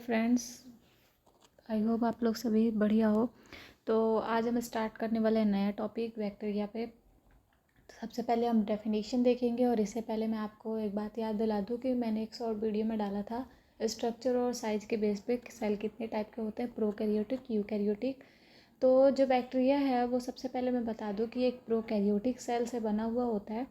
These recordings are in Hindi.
फ्रेंड्स, आई होप आप लोग सभी बढ़िया हो। तो आज हम स्टार्ट करने वाले हैं नया टॉपिक बैक्टीरिया पे। सबसे पहले हम डेफिनेशन देखेंगे और इससे पहले मैं आपको एक बात याद दिला दूँ कि मैंने एक शॉर्ट वीडियो में डाला था स्ट्रक्चर और साइज के बेस पे सेल कितने टाइप के होते हैं, प्रोकैरियोटिक, यूकैरियोटिक। तो जो बैक्टीरिया है वो सबसे पहले मैं बता दूँ कि एक प्रोकैरियोटिक सेल से बना हुआ होता है।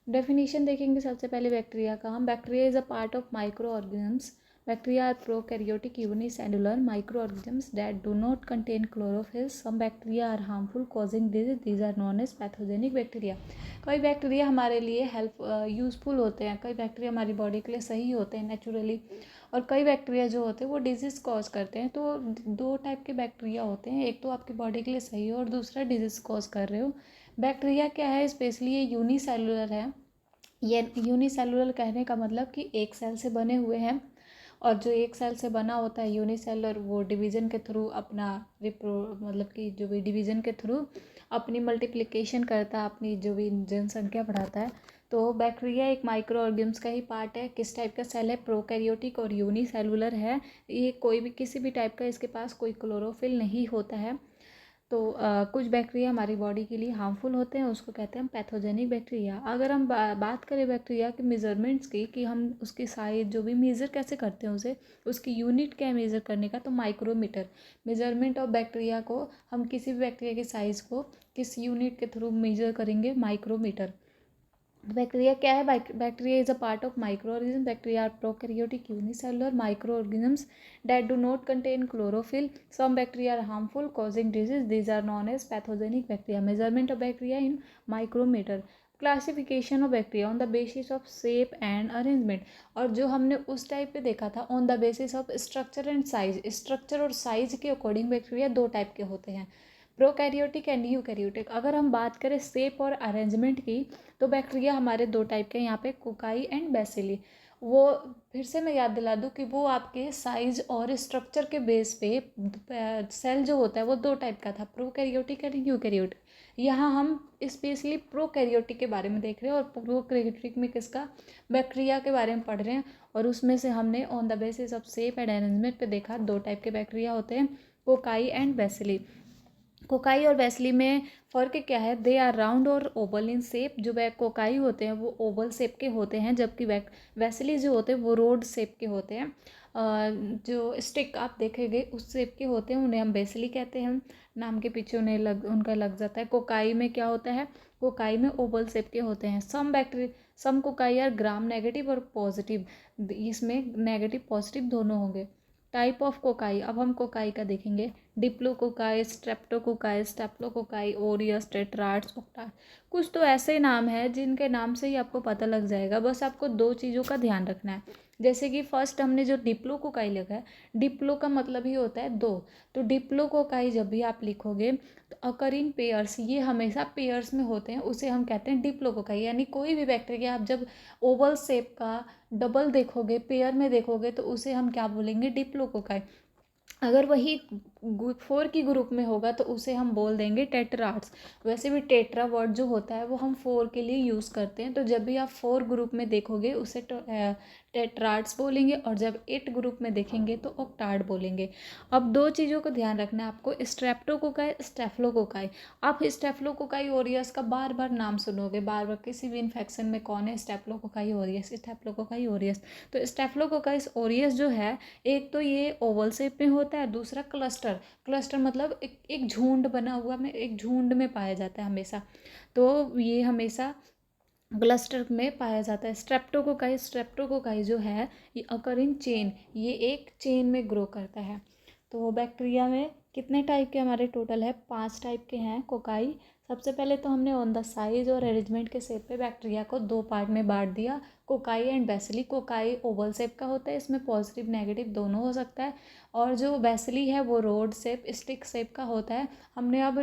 डेफिनेशन देखेंगे सबसे पहले बैक्टीरिया का हम। Bacteria is a part of micro organisms. Bacteria are prokaryotic unicellular microorganisms that do not contain chlorophyll. Some bacteria are harmful, causing disease. These are known as pathogenic bacteria. कई बैक्टीरिया हमारे लिए यूज़फुल होते हैं, कई बैक्टीरिया हमारी बॉडी के लिए सही होते हैं नेचुरली, और कई बैक्टीरिया जो होते हैं वो डिजीज़ कॉज करते हैं। तो दो टाइप के बैक्टीरिया होते हैं, एक तो आपकी बॉडी के लिए सही हो और दूसरा डिजीज़ कॉज कर रहे हो। बैक्टीरिया क्या है, स्पेशली ये यूनिसेलुलर है। ये यूनिसेलुलर कहने का मतलब कि एक सेल से बने हुए हैं, और जो एक सेल से बना होता है यूनिसेलुलर वो डिवीज़न के थ्रू अपना मतलब कि जो भी डिवीज़न के थ्रू अपनी मल्टीप्लिकेशन करता है, अपनी जो भी जनसंख्या बढ़ाता है। तो बैक्टीरिया एक माइक्रो ऑर्गेनिम्स का ही पार्ट है। किस टाइप का सेल है, प्रोकैरियोटिक और यूनिसेलुलर है। ये कोई भी किसी भी टाइप का इसके पास कोई क्लोरोफिल नहीं होता है। तो कुछ बैक्टीरिया हमारी बॉडी के लिए हार्मफुल होते हैं, उसको कहते हैं हम पैथोजेनिक बैक्टीरिया। अगर हम बात करें बैक्टीरिया के मेजरमेंट्स की कि हम उसकी साइज जो भी मेज़र कैसे करते हैं उसे, उसकी यूनिट क्या है मेज़र करने का, तो माइक्रोमीटर। मेजरमेंट ऑफ बैक्टीरिया को हम किसी भी बैक्टीरिया की साइज़ को किस यूनिट के थ्रू मेजर करेंगे, माइक्रोमीटर। बैक्टीरिया क्या है, bacteria is a part of micro organism. Bacteria are prokaryotic unicellular micro organism that do not contain chlorophyll. Some bacteria are harmful, causing disease. These are known as pathogenic bacteria. Measurement of bacteria in micrometer. Classification of bacteria on the basis of shape and arrangement. और जो हमने उस टाइप पे देखा था on the basis of structure and size, structure और साइज के अकॉर्डिंग बैक्टीरिया दो टाइप के होते हैं, प्रोकैरियोटिक एंड यूकैरियोटिक। अगर हम बात करें शेप और अरेंजमेंट की, तो बैक्टीरिया हमारे दो टाइप के यहाँ पे, कोकाई एंड बेसिली। वो फिर से मैं याद दिला दूँ कि वो आपके साइज और स्ट्रक्चर के बेस पे सेल जो होता है वो दो टाइप का था, प्रोकैरियोटिक एंड यूकैरियोटिक। यहाँ हम स्पेशली प्रोकैरियोटिक के बारे में देख रहे हैं, और प्रोकैरियोटिक में किसका, बैक्टीरिया के बारे में पढ़ रहे हैं। और उसमें से हमने on the basis of shape and arrangement पे देखा दो टाइप के बैक्टीरिया होते हैं, कोकाई एंड बेसिली। कोकाई और वेस्ली में फ़र्क क्या है, दे आर राउंड और ओवल इन शेप। जो कोकाई होते हैं वो ओवल शेप के होते हैं, जबकि वेस्ली जो होते हैं वो रोड शेप के होते हैं। जो स्टिक आप देखेंगे उस शेप के होते हैं, उन्हें हम बेसिली कहते हैं। नाम के पीछे उन्हें उनका लग जाता है। कोकाई में क्या होता है, कोकाई में ओवल शेप के होते हैं। सम कोकाई आर ग्राम नेगेटिव और पॉजिटिव, इसमें नेगेटिव पॉजिटिव दोनों होंगे। टाइप ऑफ कोकाई, अब हम कोकाई का देखेंगे। Diplococci, streptococci, staphylococci, aureus, tetrads, octa. कुछ तो ऐसे नाम है जिनके नाम से ही आपको पता लग जाएगा, बस आपको दो चीज़ों का ध्यान रखना है। जैसे कि फर्स्ट हमने जो डिप्लोकोकाई लिखा है, डिप्लो का मतलब ही होता है दो। तो डिप्लोकोकाई जब भी आप लिखोगे तो अकर इन पेयर्स, ये हमेशा पेयर्स में होते हैं, उसे हम कहते हैं डिप्लोकोकाई। यानी कोई भी बैक्टीरिया आप जब ओवल शेप का डबल देखोगे, पेयर में देखोगे, तो उसे हम क्या बोलेंगे, डिप्लोकोकाई। अगर वही 4 की ग्रुप में होगा तो उसे हम बोल देंगे टेट्रार्ड्स। वैसे भी टेट्रा वर्ड जो होता है वो हम 4 के लिए यूज़ करते हैं, तो जब भी आप 4 ग्रुप में देखोगे उसे टेट्रार्ड्स बोलेंगे, और जब 8 ग्रुप में देखेंगे तो ऑक्टार्ड बोलेंगे। अब दो चीज़ों का ध्यान रखना है आपको, स्ट्रेप्टोकोकाई, स्टेफ्लोकोकाई। आप स्टेफ्लोकोकाई ओरियस का बार बार नाम सुनोगे, बार बार किसी भी इन्फेक्शन में कौन है, स्टेफ्लोकोकाई ओरियस, स्टेफ्लोकोकाई ओरियस। तो स्टेफ्लोकोकाइस ओरियस जो है, एक तो ये ओवल शेप में होता है, दूसरा क्लस्टर। क्लस्टर मतलब एक झुंड बना हुआ में, एक झुंड में पाया जाता है हमेशा, तो ये हमेशा क्लस्टर में पाया जाता है। स्ट्रेप्टोकोकाई जो है ये अकर इन चेन, ये एक चेन में ग्रो करता है। तो बैक्टीरिया में कितने टाइप के हमारे टोटल है, 5 टाइप के हैं कोकाई। सबसे पहले तो हमने ऑन द साइज और अरेंजमेंट के शेप पे बैक्टीरिया को दो पार्ट में बांट दिया, cocci and bacilli. Cocci oval shape का होता है, इसमें पॉजिटिव नेगेटिव दोनों हो सकता है, और जो बेसिली है वो रोड शेप, स्टिक शेप का होता है। हमने अब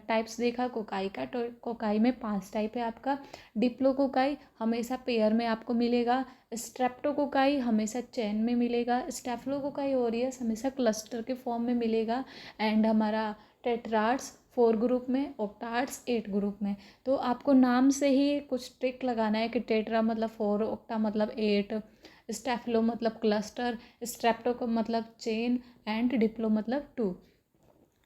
टाइप्स देखा कोकाई का, तो कोकाई में 5 टाइप है आपका। डिप्लोकोकाई हमेशा पेयर में आपको मिलेगा, स्ट्रेप्टोकोकाई हमेशा चेन में मिलेगा, स्टेफ्लोकोकाई ओरियस हमेशा क्लस्टर के फॉर्म में मिलेगा, एंड हमारा टेट्रार्ड्स 4 ग्रुप में, ऑक्टार्ड्स 8 ग्रुप में। तो आपको नाम से ही कुछ ट्रिक लगाना है कि टेट्रा मतलब 4, ऑक्टा मतलब 8, स्टेफलो मतलब क्लस्टर, स्ट्रेप्टो का मतलब चेन एंड डिप्लो मतलब टू।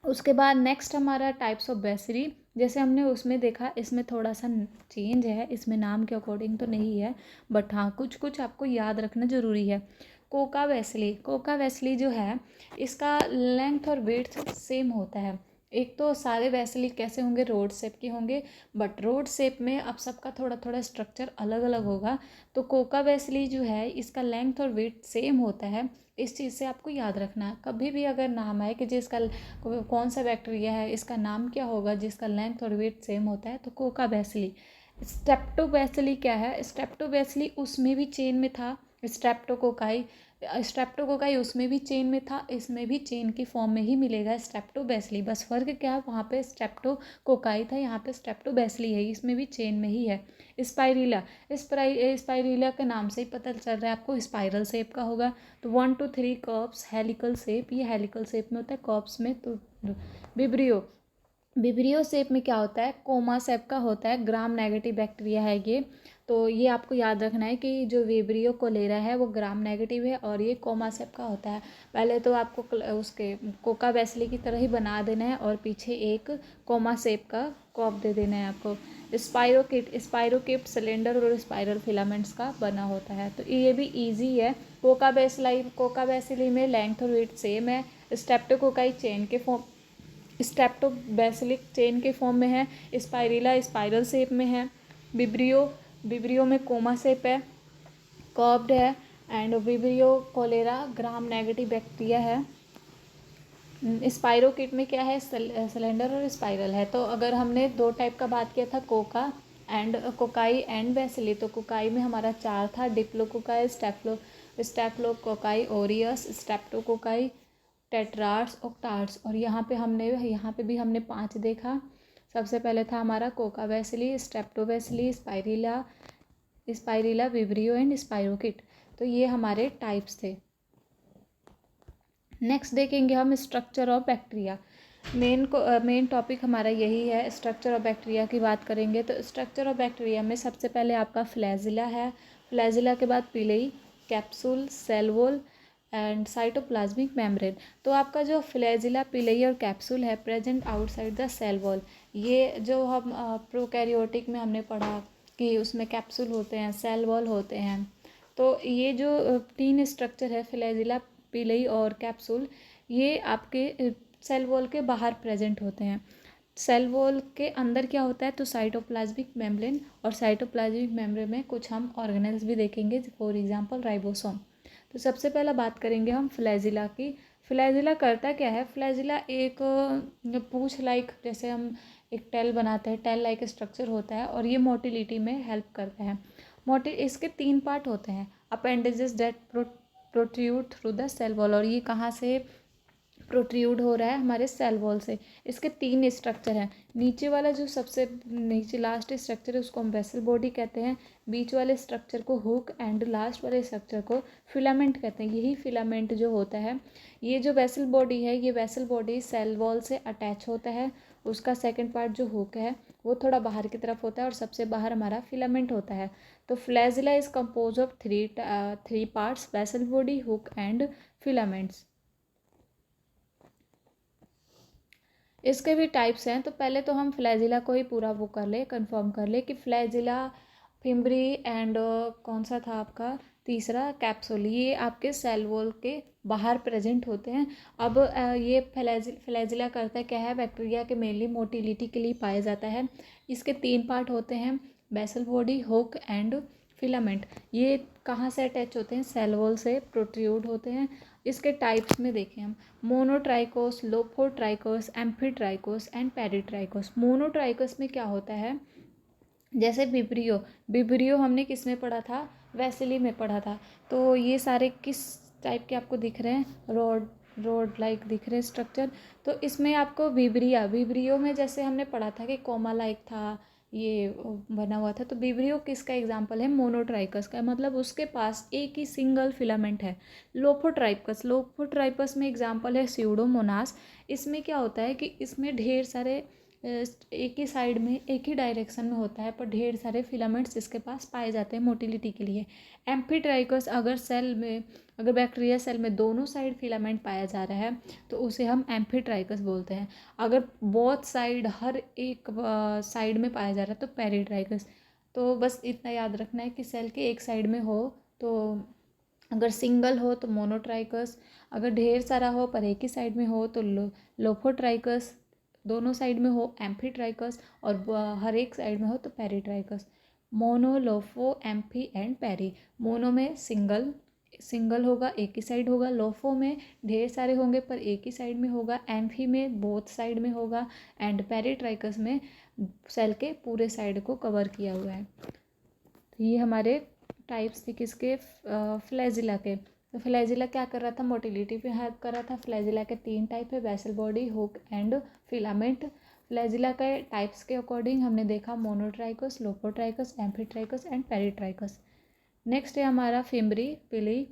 उसके बाद नेक्स्ट हमारा टाइप्स ऑफ बेसिली, जैसे हमने उसमें देखा इसमें थोड़ा सा चेंज है, इसमें नाम के अकॉर्डिंग तो नहीं है, बट हाँ कुछ कुछ आपको याद रखना ज़रूरी है। कोका वेस्ली, कोका वेस्ली जो है इसका लेंथ और विड्थ सेम होता है। एक तो सारे वेस्ली कैसे होंगे, रोड शेप के होंगे, बट रोड शेप में अब सबका थोड़ा थोड़ा स्ट्रक्चर अलग अलग होगा। तो कोका वेस्ली जो है इसका लेंथ और विड्थ सेम होता है। इस चीज़ से आपको याद रखना है, कभी भी अगर नाम आए कि जिसका कौन सा बैक्टीरिया है, इसका नाम क्या होगा जिसका लेंथ और वेट सेम होता है, तो कोका बैसिली। स्ट्रेप्टोबैसिली क्या है, स्ट्रेप्टोबैसिली उसमें भी चेन में था, स्ट्रेप्टोकोकाई, स्ट्रेप्टोकोकाई उसमें भी चेन में था, इसमें भी चेन की फॉर्म में ही मिलेगा स्ट्रेप्टोबैसिली। बस फर्क क्या है, वहाँ पे स्ट्रेप्टोकोकाई था, यहाँ पे स्ट्रेप्टोबैसिली है, इसमें भी चेन में ही है। स्पाइरिला, स्पाइरिला के नाम से ही पता चल रहा है आपको, स्पाइरल शेप का होगा। तो 1 to 3 कर्व्स, हेलिकल शेप, ये हेलिकल शेप में होता है कर्व्स में। तो विब्रियो, विब्रियो शेप में क्या होता है, कोमा शेप का होता है, ग्राम नेगेटिव बैक्टीरिया है ये। तो ये आपको याद रखना है कि जो विब्रियो कोलेरा है वो ग्राम नेगेटिव है और ये कोमा शेप का होता है। पहले तो आपको उसके कोका बैसिली की तरह ही बना देना है और पीछे एक कोमा शेप का कॉप दे देना है आपको। स्पाइरोकिट, स्पाइरोकिट सिलेंडर और स्पाइरल फिलामेंट्स का बना होता है, तो ये भी इजी है। कोका बैसिली में लेंथ और वेट सेम है। स्ट्रेप्टोकोकाई चेन के फॉर्म, स्ट्रेप्टोबैसिलिक चेन के फॉर्म में है। स्पाइरिला स्पाइरल शेप में है। विब्रियो में कोमा शेप है, कर्व्ड है। And vibrio cholerae gram negative bacteria है। स्पाइरोकिट में क्या है, सिलेंडर और स्पाइरल है। तो अगर हमने दो टाइप का बात किया था, Coca and cocci and bacilli, तो कोकाई में हमारा 4 था, डिप्लोकोकाई, स्टेफ्लोकोकाई ओरियस, स्ट्रेप्टोकोकाई, टेट्रार्स, ऑक्टार्स। और यहाँ पे भी हमने 5 देखा। सबसे पहले था हमारा cocco bacilli, streptobacilli, spirilla, vibrio and spirochete. तो ये हमारे टाइप्स थे। नेक्स्ट देखेंगे हम structure of bacteria. Main topic हमारा यही है, स्ट्रक्चर ऑफ बैक्टीरिया की बात करेंगे। तो स्ट्रक्चर ऑफ बैक्टीरिया में सबसे पहले आपका फ्लैजिला है, फ्लैजिला के बाद pili, capsule, cell wall and cytoplasmic membrane. तो आपका जो फ्लैजिला, पिलई और कैप्सूल है present outside the cell wall. ये जो हम प्रोकैरियोटिक में हमने पढ़ा कि उसमें कैप्सूल होते हैं, सेल वॉल होते हैं। तो ये जो 3 स्ट्रक्चर है, फ्लैजिला, पिलई और कैप्सूल, ये आपके सेल वॉल के बाहर प्रेजेंट होते हैं। सेल वॉल के अंदर क्या होता है, तो साइटोप्लाज्मिक मेम्ब्रेन, और साइटोप्लाज्मिक मेम्ब्रेन में कुछ हम ऑर्गेनेल्स भी देखेंगे, फॉर एग्जांपल राइबोसोम। तो सबसे पहला बात करेंगे हम फ्लैजिला की। फ्लैजिला करता क्या है, फ्लैजिला एक पूंछ लाइक, जैसे हम एक टेल बनाते हैं, टेल लाइक स्ट्रक्चर होता है और ये मोटिलिटी में हेल्प करता है। इसके 3 पार्ट होते हैं, appendages that protrude through the cell wall, और ये कहाँ से प्रोट्रूड हो रहा है, हमारे सेल वॉल से। इसके 3 स्ट्रक्चर हैं। नीचे वाला जो सबसे नीचे लास्ट स्ट्रक्चर है उसको हम वेसल बॉडी कहते हैं, बीच वाले स्ट्रक्चर को हुक एंड लास्ट वाले स्ट्रक्चर को फिलामेंट कहते हैं। यही फिलामेंट जो होता है, ये जो वेसल बॉडी है, ये वेसल बॉडी सेल वॉल से अटैच होता है। उसका सेकेंड पार्ट जो हुक है वो थोड़ा बाहर की तरफ होता है और सबसे बाहर हमारा फिलामेंट होता है। तो flagella is compose of 3 parts, vessel body, hook and filaments. इसके भी टाइप्स हैं। तो पहले तो हम फ्लैजिला को ही पूरा वो कर ले, कंफर्म कर ले कि फ्लैजिला, फिम्बरी एंड कौन सा था आपका तीसरा, कैप्सूल, ये आपके सेल वॉल के बाहर प्रेजेंट होते हैं। अब ये फ्लैजिला करता क्या है, बैक्टीरिया के मेनली मोटिलिटी के लिए पाया जाता है। इसके 3 पार्ट होते हैं, basal body, hook and filament. ये कहाँ से अटैच होते हैं, सेल वॉल से प्रोट्रूड होते हैं। इसके टाइप्स में देखें हम, मोनोट्राइकोस, लोफोट्राइकोस, एम्फीट्राइकोस एंड पेरिट्राइकोस। मोनोट्राइकोस में क्या होता है, जैसे विब्रियो हमने किस में पढ़ा था, वेसिली में पढ़ा था। तो ये सारे किस टाइप के आपको दिख रहे हैं, रोड लाइक दिख रहे हैं स्ट्रक्चर। तो इसमें आपको विब्रियो में जैसे हमने पढ़ा था कि कोमा लाइक था, ये बना हुआ था। तो विब्रियो किसका एग्जाम्पल है, मोनोट्राइकस का, मतलब उसके पास एक ही सिंगल फिलामेंट है। लोफोट्राइपस में एग्जाम्पल है स्यूडोमोनास। इसमें क्या होता है कि इसमें ढेर सारे एक ही साइड में, एक ही डायरेक्शन में होता है, पर ढेर सारे फिलामेंट्स इसके पास पाए जाते हैं मोटिलिटी के लिए। एम्फीट्राइकस अगर बैक्टीरिया सेल में दोनों साइड फिलामेंट पाया जा रहा है तो उसे हम एम्फीट्राइकस बोलते हैं। अगर बोथ साइड, हर एक साइड में पाया जा रहा है तो पेरिट्राइकस। तो बस इतना याद रखना है कि सेल के एक साइड में हो तो, अगर सिंगल हो तो मोनोट्राइकस, अगर ढेर सारा हो पर एक ही साइड में हो तो लोफोट्राइकस, दोनों साइड में हो एम्फीट्राइकस, और हर एक साइड में हो तो peritrichous. Mono, lopho, amphi and peri. Mono में सिंगल होगा, एक ही साइड होगा। लोफो में ढेर सारे होंगे पर एक ही साइड में होगा। एम्फी में बोथ साइड में होगा। एंड पेरिट्राइकस में सेल के पूरे साइड को कवर किया हुआ है। तो ये हमारे टाइप्स थे किसके, फ्लैजिला के। तो फ्लैजिला क्या कर रहा था, मोटिलिटी पे हेल्प कर रहा था। फ्लैजिला के 3 टाइप है, basal body, hook and filament. Flagella के टाइप्स के अकॉर्डिंग हमने देखा monotrichous, lophotrichous, amphitrichous and peritrichous. Next है हमारा fimbriae, pili.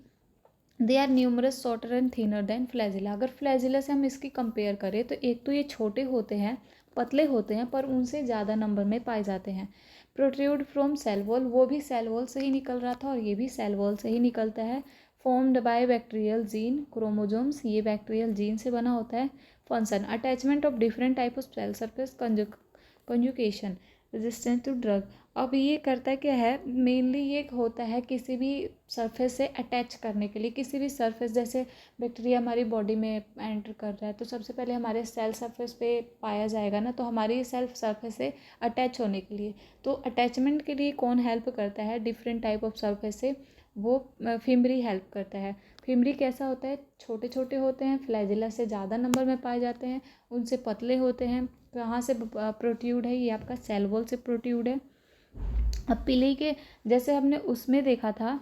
They are numerous, shorter and thinner than flagella. अगर फ्लैजिला से हम इसकी कंपेयर करें तो एक तो ये छोटे होते हैं, पतले होते हैं, पर उनसे ज़्यादा नंबर में पाए जाते हैं। प्रोट्रूड फ्रॉम सेल वॉल, वो भी सेल वॉल से ही निकल रहा था और ये भी सेल वॉल से ही निकलता है। Formed by bacterial gene chromosomes, ये बैक्टीरियल जीन से बना होता है। Function, attachment of different type of cell surface, conjugation, resistance to drug. अब ये करता क्या है, मेनली ये होता है किसी भी सरफेस से अटैच करने के लिए। किसी भी सरफेस, जैसे बैक्टीरिया हमारी बॉडी में एंटर कर रहा है तो सबसे पहले हमारे सेल सरफेस पे पाया जाएगा ना, तो हमारी सेल्फ सरफेस से अटैच होने के लिए, तो अटैचमेंट के लिए कौन हेल्प करता है डिफरेंट टाइप ऑफ सरफेस से, वो फिम्बरी हेल्प करता है। फिम्बरी कैसा होता है, छोटे छोटे होते हैं, फ्लैजिला से ज़्यादा नंबर में पाए जाते हैं, उनसे पतले होते हैं। कहाँ से प्रोट्यूड है, ये आपका सेल वॉल से प्रोट्यूड है। अब पिली के जैसे हमने उसमें देखा था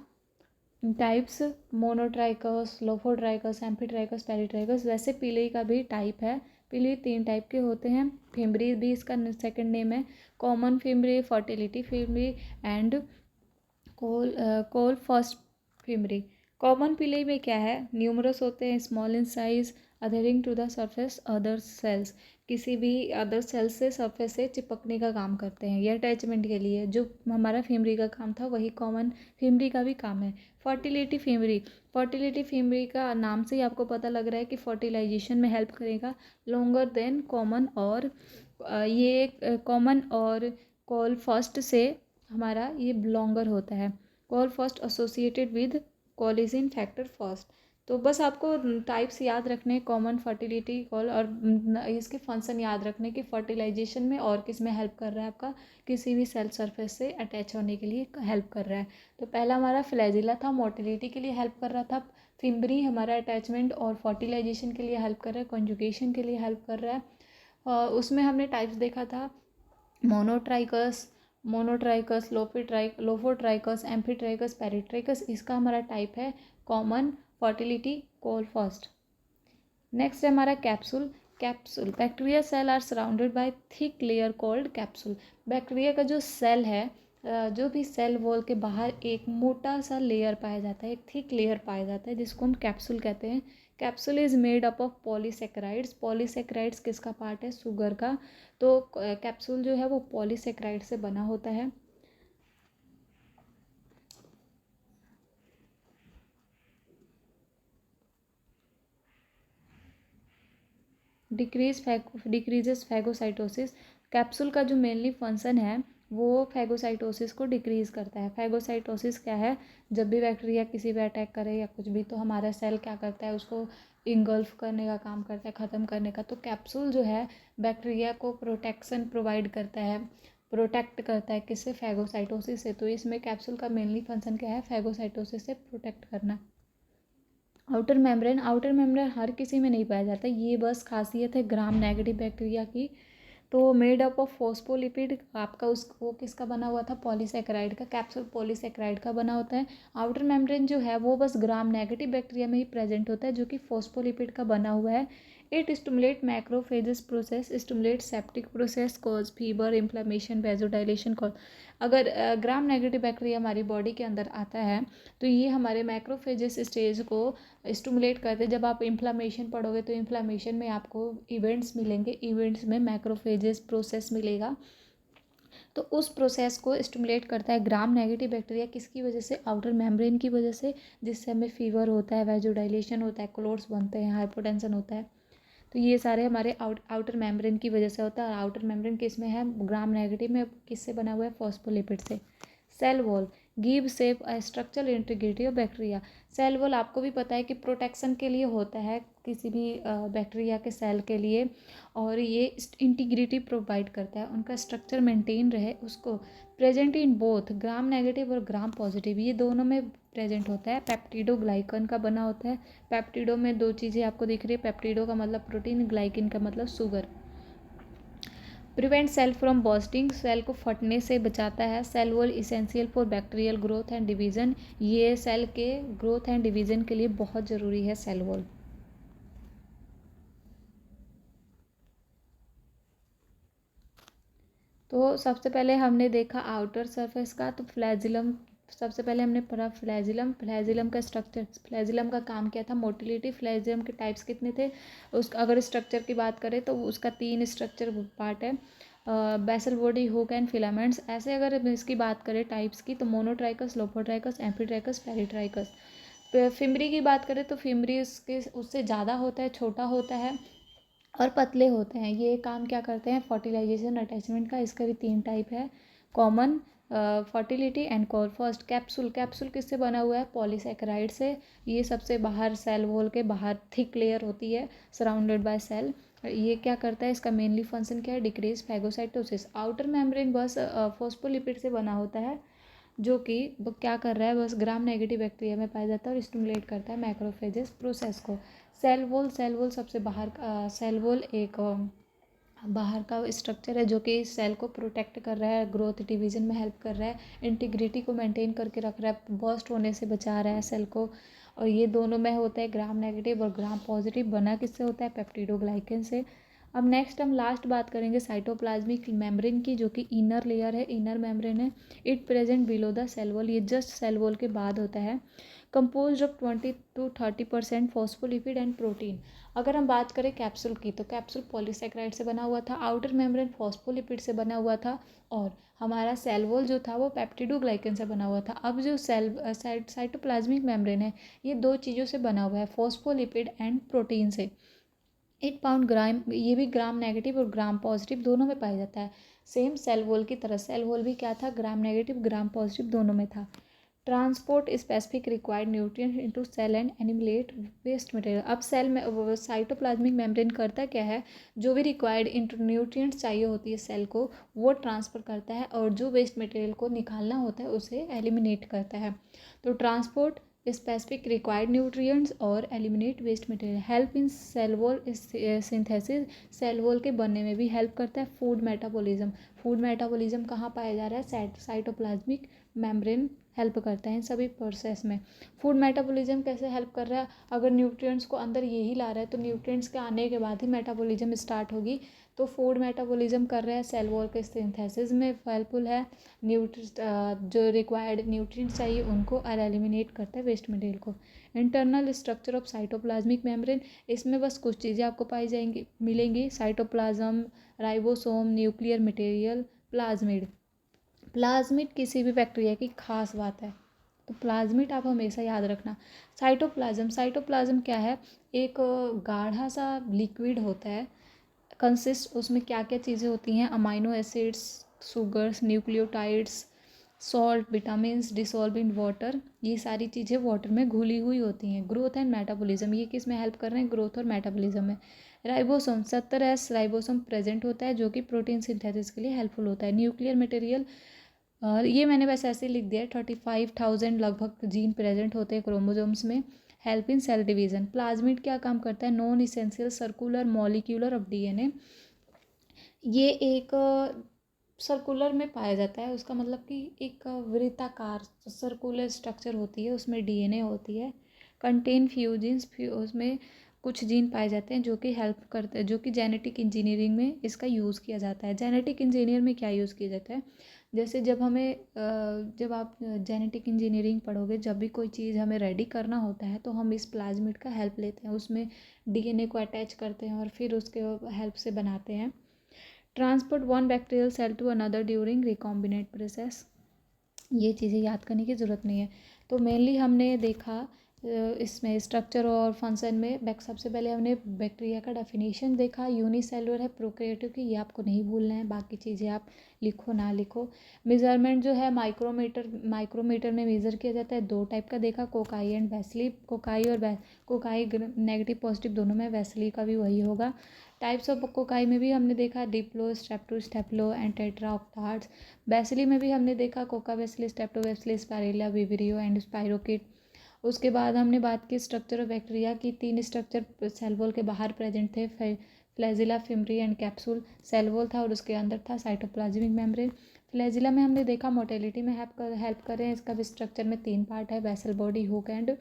types, monotrichous, lophotrichous, amphitrichous, peritrichous, वैसे पिली का भी टाइप है। पिली 3 टाइप के होते हैं। फिम्बरी भी इसका सेकंड नेम है। Common fimbriae, fertility fimbriae and कोल फर्स्ट फिम्बरी। कॉमन पिली में क्या है, न्यूमरस होते हैं, small in size, adhering to the surface other cells, किसी भी अदर सेल्स से सरफेस से चिपकने का काम करते हैं, ये अटैचमेंट के लिए। जो हमारा फिम्बरी का काम था वही कॉमन फिम्बरी का भी काम है। फर्टिलिटी फिम्बरी, फर्टिलिटी फिम्बरी का नाम से ही आपको पता लग रहा है कि फर्टिलाइजेशन में हेल्प करेगा। लॉन्गर देन कॉमन, और ये कॉमन और कॉल फर्स्ट से हमारा ये लॉन्गर होता है। Call first associated with collision factor first. तो बस आपको टाइप्स याद रखने, कॉमन, फर्टिलिटी, कॉल, और इसके फंक्शन याद रखने कि फर्टिलाइजेशन में और किस में हेल्प कर रहा है, आपका किसी भी सेल सरफेस से अटैच होने के लिए हेल्प कर रहा है। तो पहला हमारा फ्लैजिला था, मोटिलिटी के लिए हेल्प कर रहा था। फिम्बरी हमारा अटैचमेंट और फर्टिलाइजेशन के लिए हेल्प कर रहा है, कंजुगेशन के लिए हेल्प कर रहा है। उसमें हमने टाइप्स देखा था मोनोट्राइकस, लोफोट्राइकस, एम्फीट्राइकस, पेरिट्राइकस। इसका हमारा टाइप है कॉमन, फर्टिलिटी, कोल फर्स्ट। नेक्स्ट है हमारा capsule. Bacteria cell are surrounded by thick layer called capsule. Bacteria का जो सेल है, जो भी सेल वॉल के बाहर एक मोटा सा लेयर पाया जाता है, एक थिक लेयर पाया जाता है, जिसको हम कैप्सूल कहते हैं। Capsule is made up of polysaccharides. Polysaccharides किसका पार्ट है, शुगर का। तो कैप्सूल जो है वो पॉलीसेक्राइड से बना होता है। Decreases phagocytosis. कैप्सूल का जो मेनली फंक्शन है वो फैगोसाइटोसिस को डिक्रीज़ करता है। फैगोसाइटोसिस क्या है, जब भी बैक्टीरिया किसी पे अटैक करे या कुछ भी, तो हमारा सेल क्या करता है, उसको इंगल्फ करने का काम करता है, ख़त्म करने का। तो कैप्सूल जो है बैक्टीरिया को प्रोटेक्शन प्रोवाइड करता है, प्रोटेक्ट करता है किससे, फैगोसाइटोसिस से। तो इसमें कैप्सूल का मेनली फंक्शन क्या है, फैगोसाइटोसिस से प्रोटेक्ट करना। आउटर मेम्ब्रेन हर किसी में नहीं पाया जाता, ये बस खासियत है ग्राम नेगेटिव बैक्टीरिया की। तो मेड अप ऑफ फॉस्फोलिपिड, आपका वो किसका बना हुआ था, पॉलीसेकेराइड का। कैप्सूल पॉलीसेकेराइड का बना होता है। आउटर मेम्ब्रेन जो है वो बस ग्राम नेगेटिव बैक्टीरिया में ही प्रेजेंट होता है, जो कि फॉस्फोलिपिड का बना हुआ है। It stimulate macrophages process, stimulate septic process, cause fever, inflammation, vasodilation cause. अगर ग्राम नेगेटिव बैक्टीरिया हमारी बॉडी के अंदर आता है तो ये हमारे मैक्रोफेजेस स्टेज को स्टिमुलेट करते हैं। जब आप इन्फ्लामेशन पढ़ोगे तो इन्फ्लामेशन में आपको इवेंट्स मिलेंगे, इवेंट्स में मैक्रोफेजेस प्रोसेस मिलेगा, तो उस प्रोसेस को स्टिमुलेट करता है ग्राम नेगेटिव बैक्टीरिया। किसकी वजह से? आउटर मेम्ब्रेन की वजह से, जिससे हमें फीवर होता है, वेजोडाइलेशन होता है, क्लोट्स बनते हैं, हाइपोटेंशन होता है। तो ये सारे हमारे आउटर मेम्ब्रेन की वजह से होता है। आउटर मेम्ब्रेन किस में है? ग्राम नेगेटिव में। किससे बना हुआ है? फॉस्फोलिपिड से। Cell wall give safe structural integrity of bacteria. Cell wall आपको भी पता है कि प्रोटेक्शन के लिए होता है किसी भी बैक्टीरिया के सेल के लिए, और ये इंटीग्रिटी प्रोवाइड करता है, उनका स्ट्रक्चर मेंटेन रहे उसको। Present in both gram negative और ग्राम पॉजिटिव, ये दोनों में प्रेजेंट होता है। पेप्टिडोग्लाइकन का बना होता है। पेप्टिडो में दो चीज़ें आपको दिख रही है, पेप्टिडो का मतलब प्रोटीन, ग्लाइकिन का मतलब शुगर। Prevent cell from bursting, cell को फटने से बचाता है। Cell wall essential for bacterial growth and division, ये सेल के ग्रोथ एंड डिवीजन के लिए बहुत ज़रूरी है सेल वॉल। तो सबसे पहले हमने देखा आउटर सरफेस का, तो फ्लैजिलम सबसे पहले हमने पढ़ा फ्लैजिलम। फ्लैजिलम का स्ट्रक्चर, फ्लैजिलम का काम क्या था? मोटिलिटी। फ्लैजिलम के टाइप्स कितने थे? अगर स्ट्रक्चर की बात करें तो उसका 3 स्ट्रक्चर पार्ट है, basal body, hook and filaments. ऐसे अगर इसकी बात करें टाइप्स की, तो monotrichous, lophotrichous, amphitrichous, peritrichous. Fimbriae की बात करें तो फिमरी उससे ज़्यादा होता है, छोटा होता है और पतले होते हैं। ये काम क्या करते हैं? फर्टिलाइजेशन, अटैचमेंट का। इसका भी 3 टाइप है, common, fertility and call. First capsule. Capsule किससे बना हुआ है? पॉलीसेकेराइड से। ये सबसे बाहर सेल वॉल के बाहर थिक लेयर होती है, सराउंडेड बाय सेल। ये क्या करता है? इसका मेनली फंक्शन क्या है? Decrease phagocytosis. आउटर मेम्ब्रेन बस फॉस्फोलिपिड से बना होता है, जो कि वो क्या कर रहा है? बस ग्राम नेगेटिव बैक्टीरिया में पाया जाता है और स्टिमुलेट करता है मैक्रोफेजेस प्रोसेस को। सेल वॉल, सेल वॉल सबसे बाहर का, सेल वॉल एक बाहर का स्ट्रक्चर है जो कि सेल को प्रोटेक्ट कर रहा है, ग्रोथ डिवीजन में हेल्प कर रहा है, इंटीग्रिटी को मेंटेन करके रख रहा है, बर्स्ट होने से बचा रहा है सेल को। और ये दोनों में होता है ग्राम नेगेटिव और ग्राम पॉजिटिव। बना किससे होता है? पेप्टिडोग्लाइकन से। अब नेक्स्ट हम लास्ट बात करेंगे साइटोप्लाज्मिक मेम्ब्रेन की, जो कि इनर लेयर है, इनर मेम्ब्रेन है। It present below the cell wall, ये जस्ट सेल वॉल के बाद होता है। Compose of 20 to 30% phospholipid and protein. अगर हम बात करें कैप्सूल की, तो कैप्सूल पॉलीसेकेराइड से बना हुआ था, आउटर मेम्ब्रेन फॉस्फोलिपिड से बना हुआ था, और हमारा सेल वॉल जो था वो पेप्टिडोग्लाइकन से बना हुआ था। अब जो साइटोप्लाज्मिक मेम्ब्रेन है, ये 2 चीज़ों से बना हुआ है, फॉस्फोलिपिड एंड प्रोटीन से। 8 पाउंड ग्राम, ये भी ग्राम नेगेटिव और ग्राम पॉजिटिव दोनों में पाया जाता है, सेम सेल वॉल की तरह। सेल वॉल भी क्या था? ग्राम नेगेटिव ग्राम पॉजिटिव दोनों में था। Transport specific required nutrient into cell and एनिमिलेट वेस्ट मटेरियल। अब सेल में साइटोप्लाज्मिक मेम्ब्रेन करता क्या है? जो भी रिक्वायर्ड न्यूट्रिएंट्स चाहिए होती है सेल को, वो ट्रांसफ़र करता है, और जो वेस्ट मटेरियल को निकालना होता है उसे एलिमिनेट करता है। तो ट्रांसपोर्ट स्पेसिफिक रिक्वायर्ड न्यूट्रिएंट्स और eliminate waste material, help in cell wall synthesis, cell wall के बनने में भी हेल्प करता है। फूड मेटाबॉलिज्म, फूड मेटाबॉलिज्म कहाँ पाया जा रहा है? साइटोप्लाज्मिक मेम्ब्रेन हेल्प करता है इन सभी प्रोसेस में। फूड मेटाबॉलिज्म कैसे हेल्प कर रहा है? अगर न्यूट्रिएंट्स को अंदर यही ला रहा है तो न्यूट्रिएंट्स के आने के बाद ही मेटाबॉलिज्म स्टार्ट होगी। तो फूड मेटाबॉलिज्म कर रहा है, सेल वॉल के सिंथेसिस में हेल्पफुल है, जो रिक्वायर्ड न्यूट्रिएंट्स चाहिए उनको, और एलिमिनेट करता है वेस्ट मटेरियल को। Internal structure of cytoplasmic membrane, इसमें बस कुछ चीज़ें आपको पाई जाएंगी, मिलेंगी। Cytoplasm, ribosome, nuclear material, plasmid. Plasmid किसी भी बैक्टीरिया की खास बात है, तो प्लाज्मिड आप हमेशा याद रखना। साइटोप्लाज्म, साइटोप्लाज्म क्या है? एक गाढ़ा सा लिक्विड होता है, कंसिस्ट, उसमें क्या क्या चीज़ें होती हैं? Amino acids, sugars, nucleotides, salt, vitamins, dissolve in water, ये सारी चीज़ें वाटर में घुली हुई होती हैं। ग्रोथ एंड मेटाबॉलिज्म, ये किस में हेल्प कर रहे हैं? ग्रोथ और मेटाबॉलिज्म में। राइबोसोम, 70S राइबोसोम प्रेजेंट होता है, जो कि प्रोटीन सिंथेसिस के लिए हेल्पफुल होता है। न्यूक्लियर मटेरियल, और ये मैंने बस ऐसे लिख दिया है, 35,000 लगभग जीन प्रेजेंट होते हैं क्रोमोजोम्स में। Help in cell division. Plasmid क्या काम करता है? Non essential circular molecular of DNA, ये एक सर्कुलर में पाया जाता है, उसका मतलब कि एक वृत्ताकार सर्कुलर स्ट्रक्चर होती है, उसमें डीएनए होती है। कंटेन फ्यूजिन्स, उसमें कुछ जीन पाए जाते हैं जो कि हेल्प करते हैं, जो कि जेनेटिक इंजीनियरिंग में इसका यूज़ किया जाता है। जेनेटिक इंजीनियर में क्या यूज़ किया जाता है, जैसे जब आप जेनेटिक इंजीनियरिंग पढ़ोगे, जब भी कोई चीज़ हमें रेडी करना होता है तो हम इस प्लाज्मिड का हेल्प लेते हैं, उसमें डीएनए को अटैच करते हैं और फिर उसके हेल्प से बनाते हैं। Transport one bacterial cell to another during recombinant process, ये चीज़ें याद करने की ज़रूरत नहीं है। तो मेनली हमने देखा इसमें स्ट्रक्चर और फंक्शन में सबसे पहले हमने बैक्टीरिया का डेफिनेशन देखा, यूनिसेलुलर है, प्रोकैरियोटिक की, ये आपको नहीं भूलना है, बाकी चीज़ें आप लिखो ना लिखो। मेजरमेंट जो है माइक्रोमीटर में मेज़र किया जाता है। 2 टाइप का देखा, cocci and Wesley. Cocci negative positive दोनों में, वेस्ली का भी वही होगा। टाइप्स ऑफ कोकाई में भी हमने देखा diplo, strepto, staphylo and tetra octads. Bacilli में भी हमने देखा cocco bacilli, strepto bacilli, spirilla, vibrio and spirochete. उसके बाद हमने बात की स्ट्रक्चर ऑफ बैक्टीरिया की। 3 स्ट्रक्चर सेल वॉल के बाहर प्रेजेंट थे, flagella, fimbriae and capsule. Cell wall था और उसके अंदर था साइटोप्लाज्मिक मेम्ब्रेन। फ्लैजिला में हमने देखा मोटेलिटी में हेल्प कर रहे हैं। इसका भी स्ट्रक्चर में 3 पार्ट है, basal body, hook and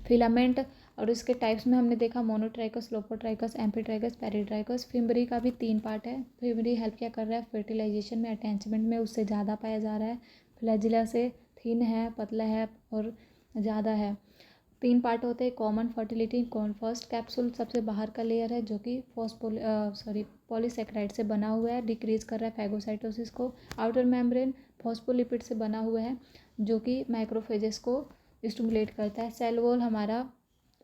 filament. और इसके टाइप्स में हमने देखा मोनोट्राइकस, लोपोट्राइकस, एम्फीट्राइकस, पेरिट्राइकस। फिमरी का भी 3 पार्ट है। फिमरी हेल्प क्या कर रहा है, फर्टिलाइजेशन में, अटैचमेंट में उससे ज़्यादा पाया जा रहा है। फ्लैजिला से थिन है, पतला है और ज़्यादा है। 3 पार्ट होते हैं, कॉमन फर्टिलिटी। फर्स्ट कैप्सूल सबसे बाहर का लेयर है जो कि पॉलीसेकेराइड से बना हुआ है, डिक्रीज कर रहा है फैगोसाइटोसिस को। आउटर मेम्ब्रेन फॉस्फोलिपिड से बना हुआ है जो कि माइक्रोफेजेस को स्टिमुलेट करता है। सेल वॉल हमारा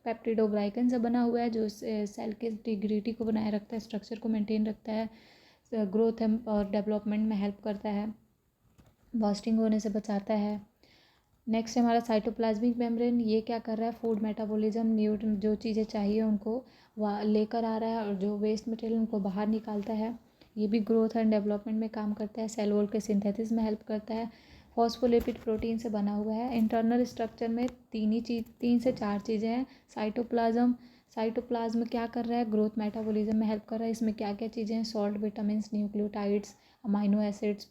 पेप्टिडोग्लाइकन से बना हुआ है जो सेल की इंटीग्रिटी को बनाए रखता है, स्ट्रक्चर को मेंटेन रखता है, ग्रोथ और डेवलपमेंट में हेल्प करता है, बर्स्टिंग होने से बचाता है। नेक्स्ट हमारा साइटोप्लाज्मिक मेम्ब्रेन, ये क्या कर रहा है, फूड मेटाबॉलिज्म, न्यूट्रिएंट जो चीज़ें चाहिए उनको वह लेकर आ रहा है और जो वेस्ट मटेरियल उनको बाहर निकालता है। ये भी ग्रोथ एंड डेवलपमेंट में काम करता है, सेल वॉल के सिंथेसिस में हेल्प करता है। फॉस्फोलिपिड प्रोटीन से बना हुआ है। इंटरनल स्ट्रक्चर में 3 से 4 चीज़ें हैं। साइटोप्लाज्म क्या कर रहा है, ग्रोथ मेटाबॉलिज्म में हेल्प कर रहा है। इसमें क्या क्या चीज़ें हैं, salt, vitamin, nucleotides, amino acids,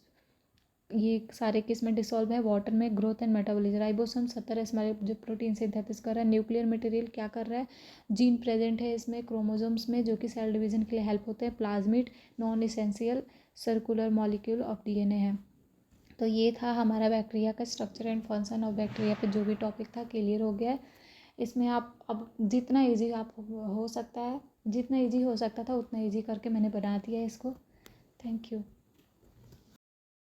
ये सारे किस्में डिसॉल्व है वाटर में। ग्रोथ एंड मेटाबॉलिज्म, राइबोसोम 70 हमारे जो प्रोटीन सिंथेसिस कर रहा है। न्यूक्लियर मटेरियल क्या कर रहा है, जीन प्रेजेंट है इसमें क्रोमोसोम्स में जो कि सेल डिवीजन के लिए हेल्प होते हैं। Plasmid non essential circular molecule of DNA है। तो ये था हमारा बैक्टीरिया का structure and function of bacteria पे जो भी टॉपिक था क्लियर हो गया है। इसमें आप अब जितना ईजी आप हो सकता है, जितना ईजी हो सकता था उतना ईजी करके मैंने बना दिया है इसको। Thank you.